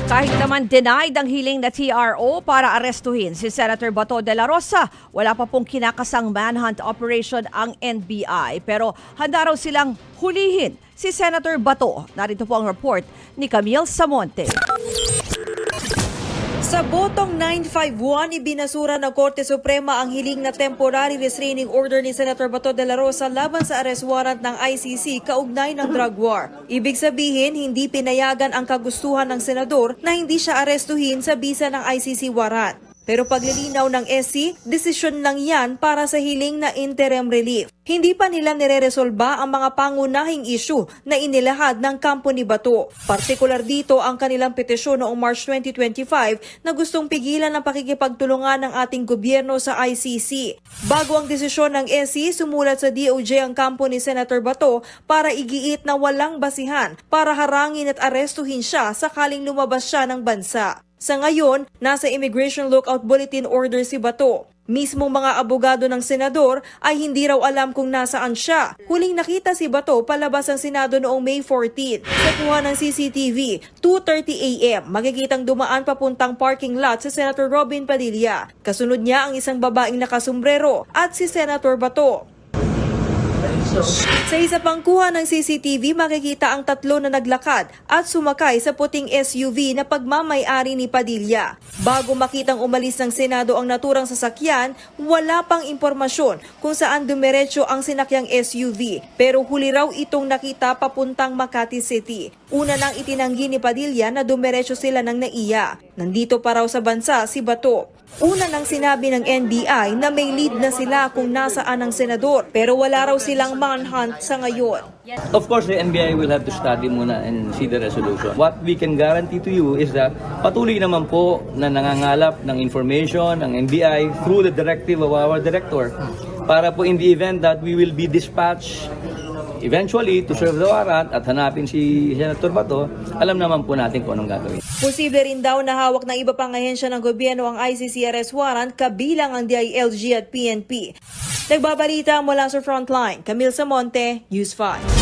Kahit naman denied ang hiling na TRO para arestuhin si Senator Bato de la Rosa, wala pa pong kinakasang manhunt operation ang NBI. Pero handa raw silang hulihin si Senator Bato. Narito po ang report ni Camille Samonte. Sa botong 951, ibinasura ng Korte Suprema ang hiling na temporary restraining order ni Senator Bato de la Rosa laban sa arrest warrant ng ICC kaugnay ng drug war. Ibig sabihin, hindi pinayagan ang kagustuhan ng senador na hindi siya arestuhin sa bisa ng ICC warrant. Pero paglilinaw ng SC, desisyon lang yan para sa hiling na interim relief. Hindi pa nila nireresolba ang mga pangunahing issue na inilahad ng kampo ni Bato. Partikular dito ang kanilang petisyon noong March 2025 na gustong pigilan ang pakikipagtulungan ng ating gobyerno sa ICC. Bago ang desisyon ng SC, sumulat sa DOJ ang kampo ni Senator Bato para igiit na walang basihan para harangin at arestuhin siya sakaling lumabas siya ng bansa. Sa ngayon, nasa Immigration Lookout Bulletin Order si Bato. Mismong mga abogado ng senador ay hindi raw alam kung nasaan siya. Huling nakita si Bato palabas ang Senado noong May 14. Sa kuha ng CCTV, 2:30 a.m. makikitang dumaan papuntang parking lot si Senator Robin Padilla. Kasunod niya ang isang babaeng nakasombrero at si Senator Bato. Sa isa pang kuha ng CCTV, makikita ang tatlo na naglakad at sumakay sa puting SUV na pagmamay-ari ni Padilla. Bago makitang umalis ng Senado ang naturang sasakyan, wala pang impormasyon kung saan dumiretso ang sinakyang SUV. Pero huli raw itong nakita papuntang Makati City. Una nang itinanggi ni Padilla na dumiretso sila ng NAIA. Nandito pa raw sa bansa si Bato. Una nang sinabi ng NBI na may lead na sila kung nasaan ang senador, pero wala raw silang manhunt sa ngayon. Of course, the NBI will have to study muna and see the resolution. What we can guarantee to you is that patuloy naman po na nangangalap ng information ng NBI through the directive of our director para po in the event that we will be dispatched eventually to serve the warrant at hanapin si Senator Bato, alam naman po natin kung anong gagawin. Posible rin daw na hawak ng iba pang ahensya ng gobyerno ang ICC arrest warrant kabilang ang DILG at PNP. Nagbabalita mula sa Frontline, Camille Samonte, News 5.